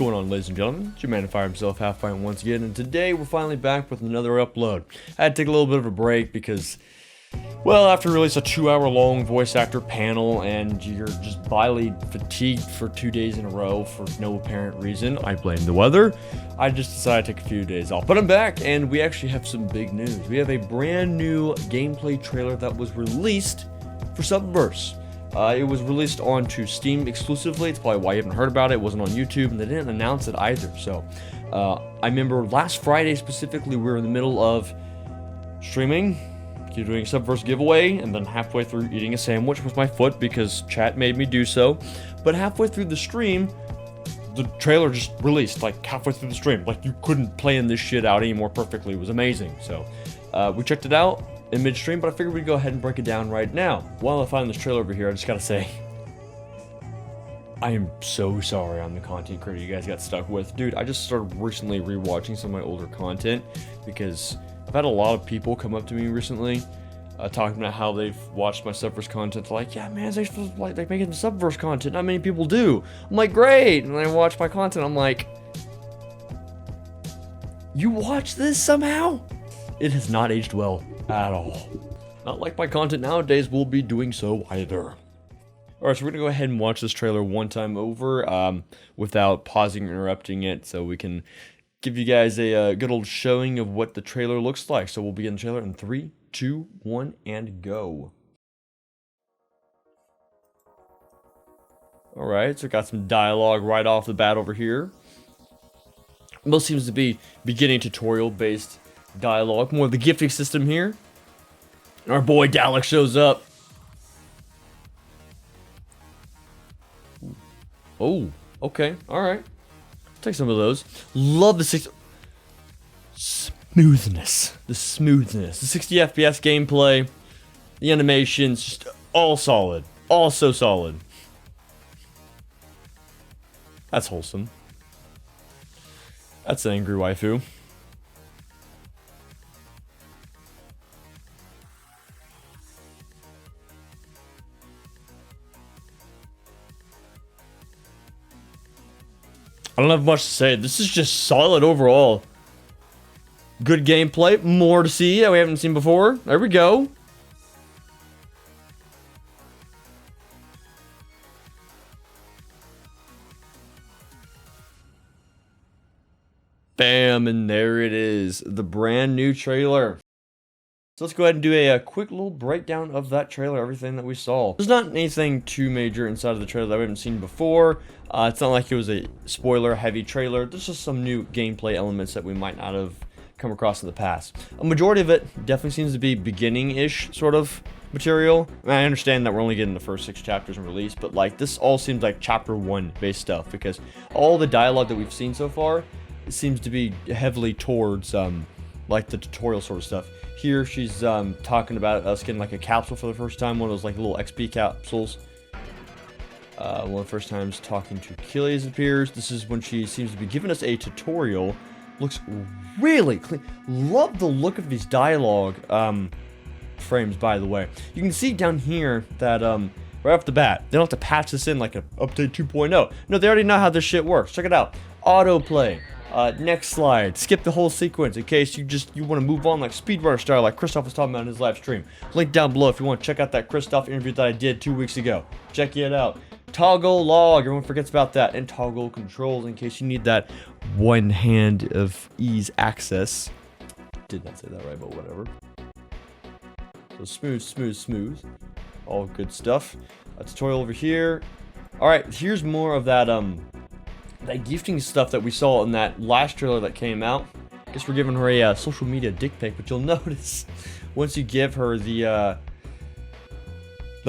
going on, ladies and gentlemen? It's your man Fire himself, Halfpint once again, and today we're finally back with another upload. I had to take a little bit of a break because, well, after release a 2-hour-long voice actor panel and you're just vitally fatigued for 2 days in a row for no apparent reason, I blame the weather, I just decided to take a few days off. But I'm back, and we actually have some big news. We have a brand new gameplay trailer that was released for Subverse. It was released onto Steam exclusively. It's probably why you haven't heard about it. It wasn't on YouTube, and they didn't announce it either. So, I remember last Friday specifically, we were in the middle of streaming, doing a Subverse giveaway, and then halfway through eating a sandwich with my foot because chat made me do so. But halfway through the stream, the trailer just released, like halfway through the stream. Like, you couldn't plan this shit out any more perfectly. It was amazing. So, we checked it out in midstream, but I figured we'd go ahead and break it down right now. While I find this trailer over here, I just gotta say, I am so sorry I'm the content creator you guys got stuck with. Dude, I just started recently rewatching some of my older content because I've had a lot of people come up to me recently talking about how they've watched my Subverse content. They're like, yeah, man, they're making the Subverse content. Not many people do. I'm like, great. And I watch my content. I'm like, you watch this somehow? It has not aged well at all. Not like my content nowadays will be doing so either. Alright, so we're gonna go ahead and watch this trailer one time over without pausing or interrupting it, so we can give you guys a good old showing of what the trailer looks like. So we'll begin the trailer in 3, 2, 1, and go. Alright, so got some dialogue right off the bat over here. Most seems to be beginning tutorial based dialogue, more of the gifting system here. Our boy Dalek shows up. Oh, okay, alright. Take some of those. Love the smoothness. The 60 FPS gameplay. The animations, just all solid. All so solid. That's wholesome. That's an angry waifu. I don't have much to say. This is just solid overall. Good gameplay. More to see that we haven't seen before. There we go. Bam, and there it is. The brand new trailer. So let's go ahead and do a quick little breakdown of that trailer, everything that we saw. There's not anything too major inside of the trailer that we haven't seen before. It's not like it was a spoiler-heavy trailer. There's just some new gameplay elements that we might not have come across in the past. A majority of it definitely seems to be beginning-ish sort of material. I mean, I understand that we're only getting the first 6 chapters in release, but like this all seems like chapter 1 based stuff because all the dialogue that we've seen so far, it seems to be heavily towards like the tutorial sort of stuff. Here she's talking about us getting like a capsule for the first time, one of those like little XP capsules. One of the first times talking to Achilles appears. This is when she seems to be giving us a tutorial. Looks really clean. Love the look of these dialogue frames, by the way. You can see down here that right off the bat, they don't have to patch this in like a update 2.0. No, they already know how this shit works. Check it out. Autoplay. Next slide. Skip the whole sequence in case you want to move on like speedrunner style, like Christoph was talking about in his live stream. Link down below if you want to check out that Christoph interview that I did 2 weeks ago. Check it out. Toggle log. Everyone forgets about that. And toggle controls in case you need that one hand of ease access. Did not say that right, but whatever. So smooth. All good stuff. A tutorial over here. Alright, here's more of that that gifting stuff that we saw in that last trailer that came out. Guess we're giving her a social media dick pic, but you'll notice once you give her the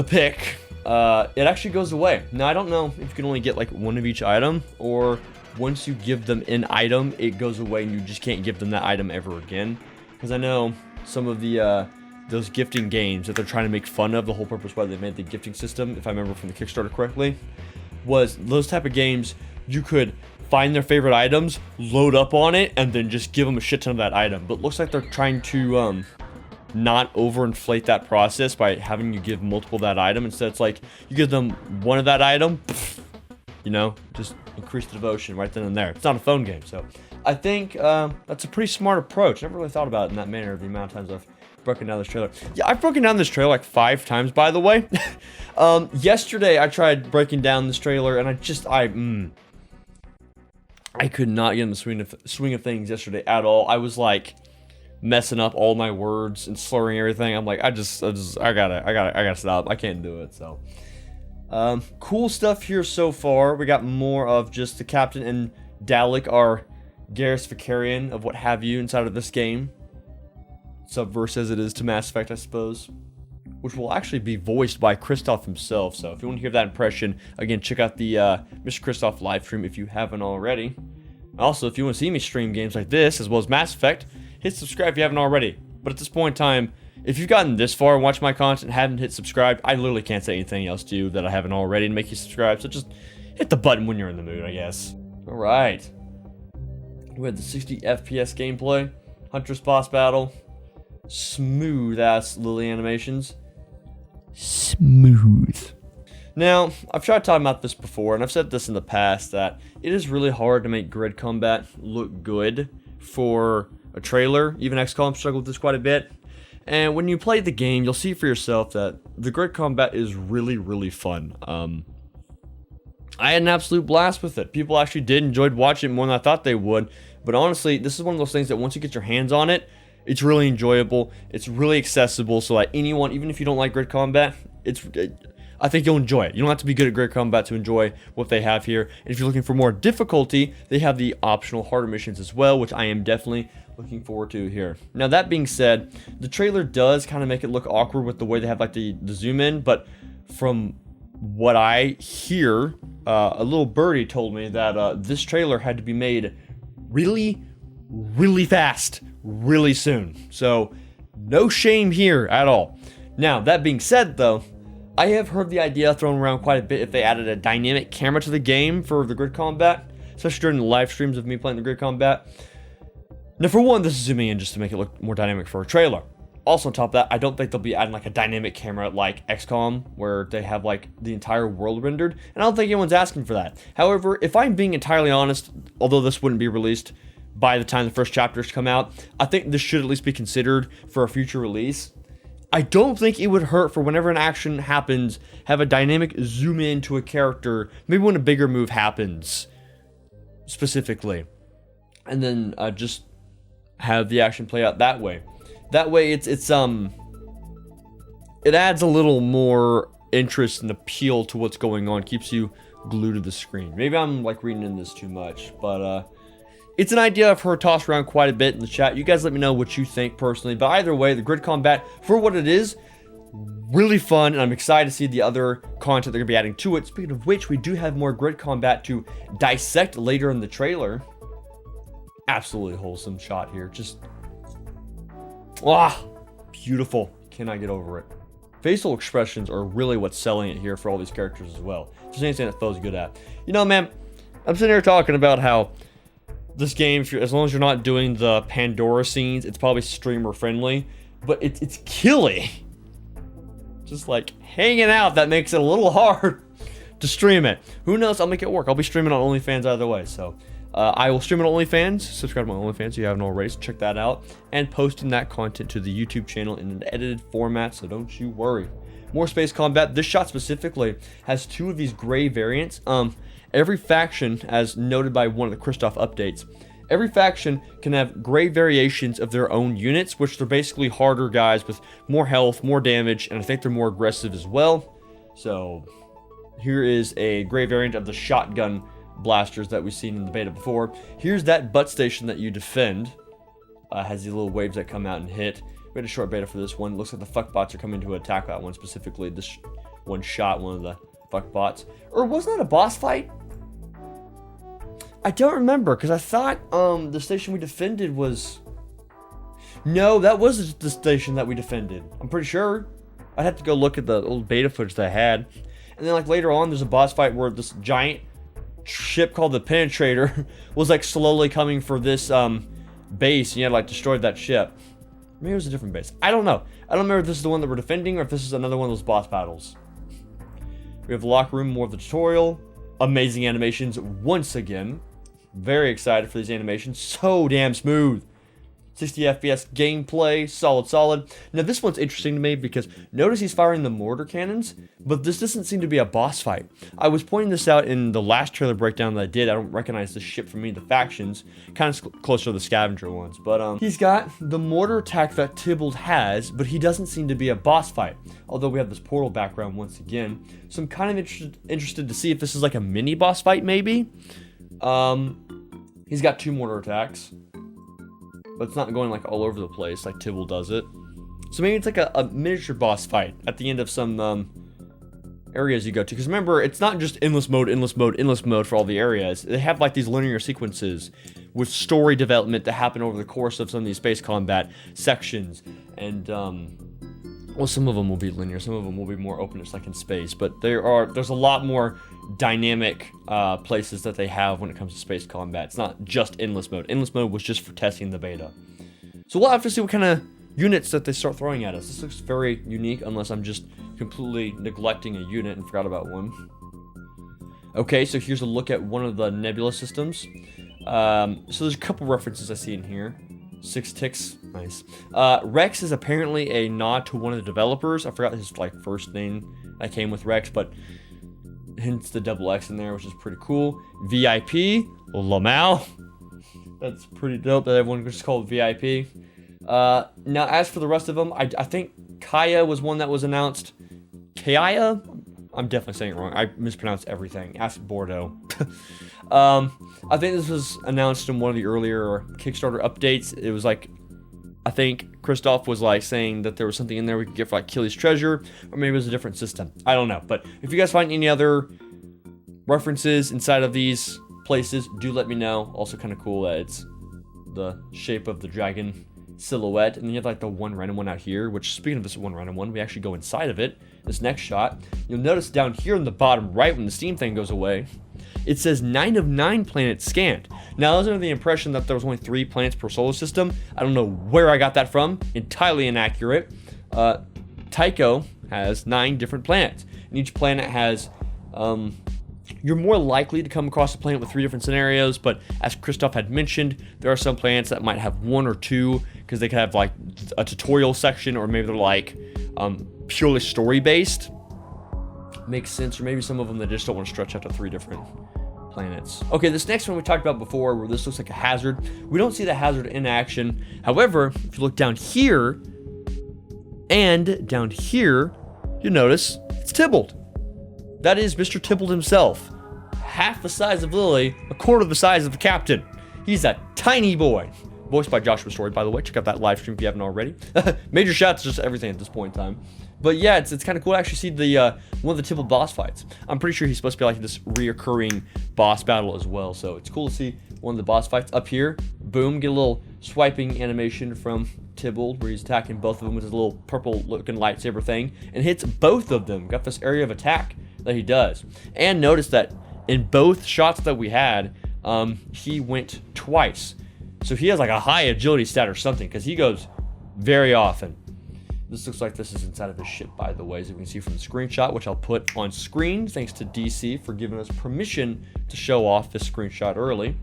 pic, it actually goes away. Now I don't know if you can only get like one of each item, or once you give them an item, it goes away and you just can't give them that item ever again. Because I know some of the those gifting games that they're trying to make fun of, the whole purpose why they made the gifting system, if I remember from the Kickstarter correctly, was those type of games. You could find their favorite items, load up on it, and then just give them a shit ton of that item. But it looks like they're trying to not overinflate that process by having you give multiple of that item. Instead, it's like you give them one of that item, You know, just increase the devotion right then and there. It's not a phone game, so I think that's a pretty smart approach. Never really thought about it in that manner, the amount of times I've broken down this trailer. Yeah, I've broken down this trailer like 5 times, by the way. Yesterday, I tried breaking down this trailer, and I could not get in the swing of things yesterday at all. I was like messing up all my words and slurring everything. I'm like, I gotta stop. I can't do it. So, cool stuff here so far. We got more of just the captain and Dalek, our Garrus Vakarian of what have you inside of this game. Subverse as it is to Mass Effect, I suppose. Which will actually be voiced by Christoph himself. So if you want to hear that impression, again, check out the Mr. Christoph live stream if you haven't already. Also, if you want to see me stream games like this, as well as Mass Effect, hit subscribe if you haven't already. But at this point in time, if you've gotten this far and watched my content and haven't hit subscribe, I literally can't say anything else to you that I haven't already to make you subscribe. So just hit the button when you're in the mood, I guess. Alright. We had the 60 FPS gameplay. Huntress boss battle. Smooth ass Lily animations. Smooth. Now, I've tried talking about this before, and I've said this in the past, that it is really hard to make grid combat look good for a trailer. Even XCOM struggled with this quite a bit. And when you play the game, you'll see for yourself that the grid combat is really, really fun. I had an absolute blast with it. People actually enjoyed watching it more than I thought they would. But honestly, this is one of those things that once you get your hands on it, it's really enjoyable. It's really accessible, so that anyone, even if you don't like grid combat, I think you'll enjoy it. You don't have to be good at grid combat to enjoy what they have here. And if you're looking for more difficulty, they have the optional harder missions as well, which I am definitely looking forward to here. Now, that being said, the trailer does kind of make it look awkward with the way they have like the zoom in, but from what I hear, a little birdie told me that this trailer had to be made really, really fast, really soon. So, no shame here at all. Now, that being said, though, I have heard the idea thrown around quite a bit if they added a dynamic camera to the game for the grid combat, especially during the live streams of me playing the grid combat. Now, for one, this is zooming in just to make it look more dynamic for a trailer. Also, on top of that, I don't think they'll be adding like a dynamic camera like XCOM, where they have like the entire world rendered, and I don't think anyone's asking for that. However, if I'm being entirely honest, although this wouldn't be released by the time the first chapters come out, I think this should at least be considered for a future release. I don't think it would hurt for whenever an action happens, have a dynamic zoom in to a character, maybe when a bigger move happens, specifically. And then just have the action play out that way. That way it adds a little more interest and appeal to what's going on, keeps you glued to the screen. Maybe I'm like reading in this too much, but it's an idea I've heard tossed around quite a bit in the chat. You guys let me know what you think personally. But either way, the grid combat, for what it is, really fun. And I'm excited to see the other content they're going to be adding to it. Speaking of which, we do have more grid combat to dissect later in the trailer. Absolutely wholesome shot here. Just, beautiful. Cannot get over it. Facial expressions are really what's selling it here for all these characters as well. If there's anything that Foe's good at. You know, man, I'm sitting here talking about how this game, as long as you're not doing the Pandora scenes, it's probably streamer friendly, but it's killing. Just like hanging out, that makes it a little hard to stream it. Who knows? I'll make it work. I'll be streaming on OnlyFans either way. So I will stream on OnlyFans. Subscribe to my OnlyFans if you haven't already. So check that out. And posting that content to the YouTube channel in an edited format. So don't you worry. More space combat. This shot specifically has 2 of these gray variants. Every faction, as noted by one of the Christoph updates, every faction can have gray variations of their own units, which they're basically harder guys with more health, more damage, and I think they're more aggressive as well. So here is a gray variant of the shotgun blasters that we've seen in the beta before. Here's that butt station that you defend. Has these little waves that come out and hit. We had a short beta for this one. Looks like the fuckbots are coming to attack that one specifically. This one shot one of the fuckbots. Or wasn't that a boss fight? I don't remember, because I thought the station we defended was... No, that was the station that we defended. I'm pretty sure. I'd have to go look at the old beta footage that I had. And then like later on, there's a boss fight where this giant ship called the Penetrator was like slowly coming for this base, and you had like destroyed that ship. Maybe it was a different base. I don't know. I don't remember if this is the one that we're defending or if this is another one of those boss battles. We have the locker room, more of the tutorial. amazing animations once again. Very excited for these animations. So damn smooth. 60 FPS gameplay, solid. Now this one's interesting to me because notice he's firing the mortar cannons, but this doesn't seem to be a boss fight. I was pointing this out in the last trailer breakdown that I did. I don't recognize the ship from any of the factions, kind of closer to the scavenger ones, but he's got the mortar attack that Tybalt has, but he doesn't seem to be a boss fight. Although we have this portal background once again, so I'm kind of interested to see if this is like a mini boss fight maybe. He's got 2 mortar attacks. But it's not going like all over the place like Tybalt does it. So maybe it's like a miniature boss fight at the end of some areas you go to. Because remember, it's not just endless mode for all the areas. They have like these linear sequences with story development that happen over the course of some of these space combat sections. And well, some of them will be linear, some of them will be more open, just like in space. But there's a lot more dynamic places that they have when it comes to space combat. It's not just endless mode. Endless mode was just for testing the beta. So we'll have to see what kind of units that they start throwing at us. This looks very unique, unless I'm just completely neglecting a unit and forgot about one. Okay, so here's a look at one of the nebula systems. So there's a couple references I see in here. 6 ticks, nice. Rex is apparently a nod to one of the developers. I forgot his like first name that came with Rex, but hence the double X in there, which is pretty cool. VIP, Lamau. That's pretty dope that everyone just called VIP. Now, as for the rest of them, I think Kaya was one that was announced. Kaya? I'm definitely saying it wrong. I mispronounced everything. Ask Bordeaux. I think this was announced in one of the earlier Kickstarter updates. It was like, I think Christoph was like saying that there was something in there we could get for like Achilles' treasure, or maybe it was a different system. I don't know. But if you guys find any other references inside of these places, do let me know. Also kind of cool that it's the shape of the dragon silhouette, and then you have like the one random one out here, which, speaking of this one random one, we actually go inside of it. This next shot, you'll notice down here in the bottom right, when the steam thing goes away, it says 9 of 9 planets scanned. Now I was under the impression that there was only 3 planets per solar system. I don't know where I got that from. Entirely inaccurate. Tycho has 9 different planets, and each planet has you're more likely to come across a planet with 3 different scenarios, but as Christoph had mentioned, there are some planets that might have 1 or 2, because they could have like a tutorial section, or maybe they're like purely story based. Makes sense. Or maybe some of them they just don't want to stretch out to 3 different planets. Okay, this next one we talked about before, where this looks like a hazard. We don't see the hazard in action. However, if you look down here and down here, you notice it's Tybalt. That is Mr. Tybalt himself. Half the size of Lily, a quarter the size of the captain. He's a tiny boy. Voiced by Joshua Story, by the way. Check out that live stream if you haven't already. Major shots, just everything at this point in time. But yeah, it's kind of cool to actually see the one of the Tybalt boss fights. I'm pretty sure he's supposed to be like this reoccurring boss battle as well. So it's cool to see one of the boss fights up here. Boom, get a little swiping animation from Tybalt where he's attacking both of them with his little purple looking lightsaber thing, and hits both of them. Got this area of attack that he does. And notice that in both shots that we had, he went twice. So he has like a high agility stat or something, because he goes very often. This looks like this is inside of his ship, by the way, as you can see from the screenshot, which I'll put on screen. Thanks to DC for giving us permission to show off this screenshot early.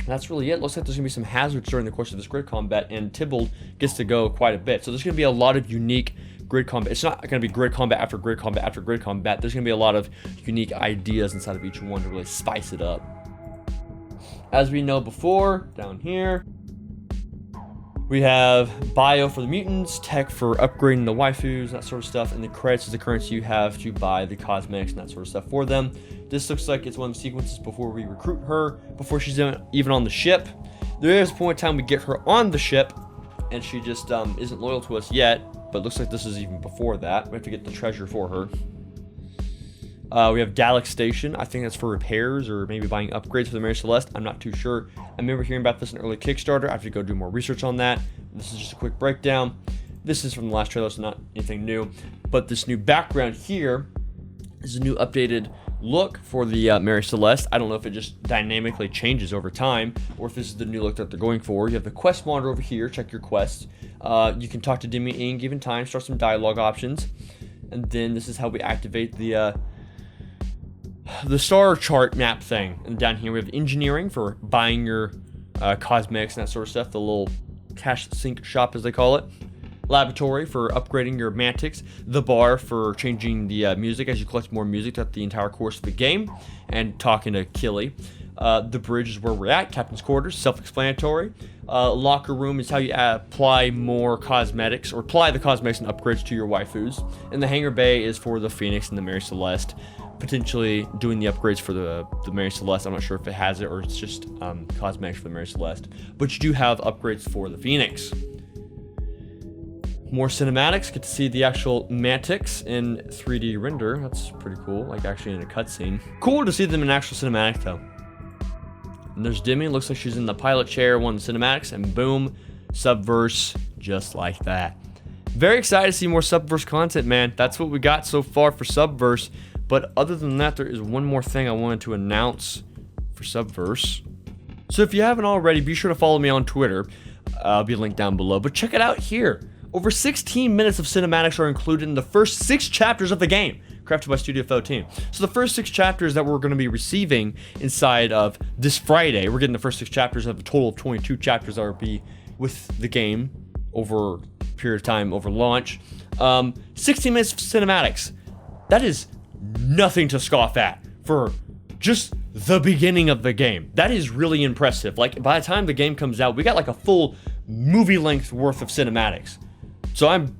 That's really it. Looks like there's going to be some hazards during the course of this grid combat, and Tybalt gets to go quite a bit. So there's going to be a lot of unique grid combat. It's not going to be grid combat after grid combat after grid combat. There's going to be a lot of unique ideas inside of each one to really spice it up. As we know before, down here, we have bio for the mutants, tech for upgrading the waifus, that sort of stuff, and the credits is the currency you have to buy the cosmetics and that sort of stuff for them. This looks like it's one of the sequences before we recruit her, before she's even on the ship. There is a point in time we get her on the ship, and she just isn't loyal to us yet, but it looks like this is even before that. We have to get the treasure for her. We have Dalek Station. I think that's for repairs or maybe buying upgrades for the Mary Celeste. I'm not too sure. I remember hearing about this in early Kickstarter. I have to go do more research on that. This is just a quick breakdown. This is from the last trailer, so not anything new. But this new background here is a new updated look for the Mary Celeste. I don't know if it just dynamically changes over time, or if this is the new look that they're going for. You have the quest monitor over here. Check your quests. You can talk to Demi in given time, start some dialogue options. And then this is how we activate the the star chart map thing. And down here we have engineering for buying your cosmetics and that sort of stuff. The little cash sink shop, as they call it. Laboratory for upgrading your mantics. The bar for changing the music as you collect more music throughout the entire course of the game. And talking to Killy. The bridge is where we're at. Captain's quarters, self-explanatory. Locker room is how you apply more cosmetics, or apply the cosmetics and upgrades to your waifus. And the hangar bay is for the Phoenix and the Mary Celeste. Potentially doing the upgrades for the Mary Celeste. I'm not sure if it has it or it's just cosmetics for the Mary Celeste. But you do have upgrades for the Phoenix. More cinematics. Get to see the actual mantics in 3D render. That's pretty cool. Like actually in a cutscene. Cool to see them in actual cinematic though. And there's Demi. Looks like she's in the pilot chair, one of the cinematics, and boom, Subverse, just like that. Very excited to see more Subverse content, man. That's what we got so far for Subverse. But other than that, there is one more thing I wanted to announce for Subverse. So if you haven't already, be sure to follow me on Twitter. I'll be linked down below. But check it out here. Over 16 minutes of cinematics are included in the first 6 chapters of the game, crafted by Studio Foe team. So the first 6 chapters that we're going to be receiving inside of this Friday, we're getting the first 6 chapters of a total of 22 chapters that will be with the game over a period of time over launch. 16 minutes of cinematics. That is nothing to scoff at for just the beginning of the game. That is really impressive. Like by the time the game comes out, we got like a full movie length worth of cinematics. So I'm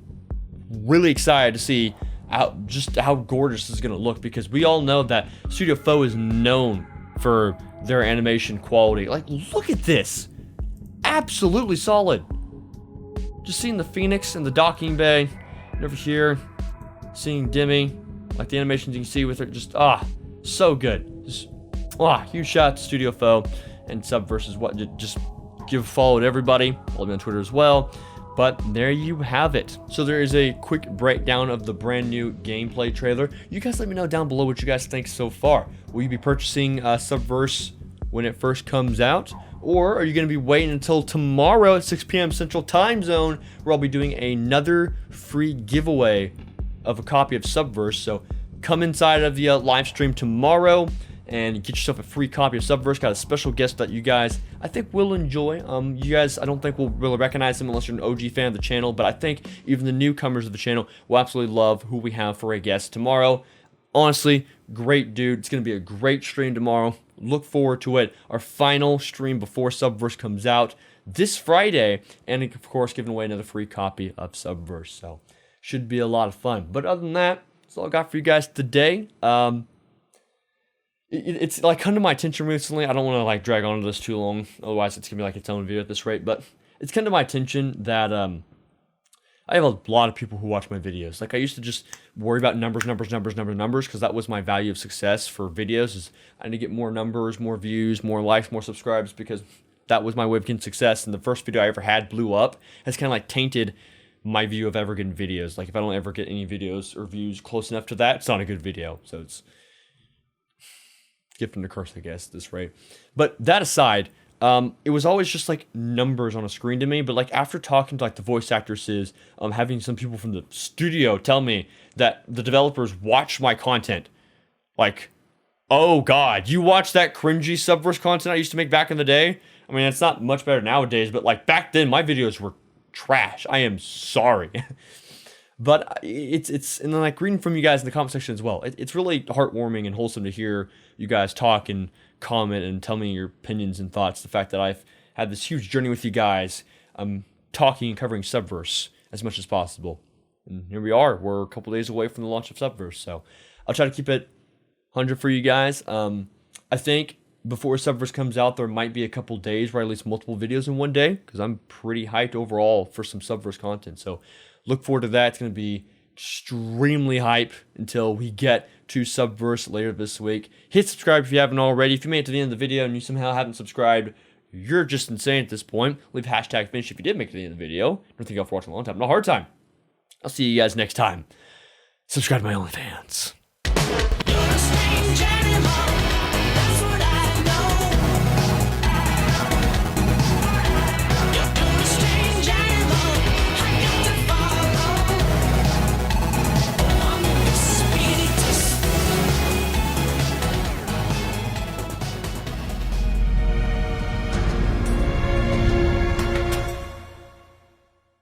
really excited to see how gorgeous this is going to look, because we all know that Studio Foe is known for their animation quality. Like, look at this. Absolutely solid. Just seeing the Phoenix and the docking bay. And over here, seeing Demi. Like the animations you can see with her. Just, so good. Just, huge shout out to Studio Foe and Subverse is what. Just give a follow to everybody. Follow me on Twitter as well. But there you have it. So there is a quick breakdown of the brand new gameplay trailer. You guys let me know down below what you guys think so far. Will you be purchasing Subverse when it first comes out? Or are you going to be waiting until tomorrow at 6 p.m. Central Time Zone, where I'll be doing another free giveaway of a copy of Subverse? So come inside of the live stream tomorrow and get yourself a free copy of Subverse. Got a special guest that you guys, I think, will enjoy. You guys, I don't think will really recognize him unless you're an OG fan of the channel, but I think even the newcomers of the channel will absolutely love who we have for a guest tomorrow. Honestly, great dude. It's going to be a great stream tomorrow. Look forward to it. Our final stream before Subverse comes out this Friday, and of course, giving away another free copy of Subverse. So, should be a lot of fun. But other than that, that's all I got for you guys today. It's like come to my attention recently. I don't want to like drag on to this too long, otherwise it's gonna be like its own video at this rate. But it's come to my attention that I have a lot of people who watch my videos. Like I used to just worry about numbers, because that was my value of success for videos. Is I need to get more numbers, more views, more likes, more subscribes, because that was my way of getting success. And the first video I ever had blew up. Has kind of like tainted my view of ever getting videos. Like if I don't ever get any videos or views close enough to that, it's not a good video. So it's gift and a curse, I guess, at this rate. But that aside, it was always just like numbers on a screen to me. But like after talking to like the voice actresses, having some people from the studio tell me that the developers watch my content, like, oh god, you watch that cringy Subverse content I used to make back in the day? I mean, it's not much better nowadays, but like back then my videos were trash. I am sorry. But it's and then like reading from you guys in the comment section as well. It's really heartwarming and wholesome to hear you guys talk and comment and tell me your opinions and thoughts. The fact that I've had this huge journey with you guys, talking and covering Subverse as much as possible. And here we are. We're a couple days away from the launch of Subverse, so I'll try to keep it 100 for you guys. I think before Subverse comes out, there might be a couple days where I release multiple videos in one day, because I'm pretty hyped overall for some Subverse content. So look forward to that. It's going to be extremely hype until we get to Subverse later this week. Hit subscribe if you haven't already. If you made it to the end of the video and you somehow haven't subscribed, you're just insane at this point. Leave hashtag finish if you did make it to the end of the video. Don't think y'all for watching a long time. No hard time. I'll see you guys next time. Subscribe to my OnlyFans.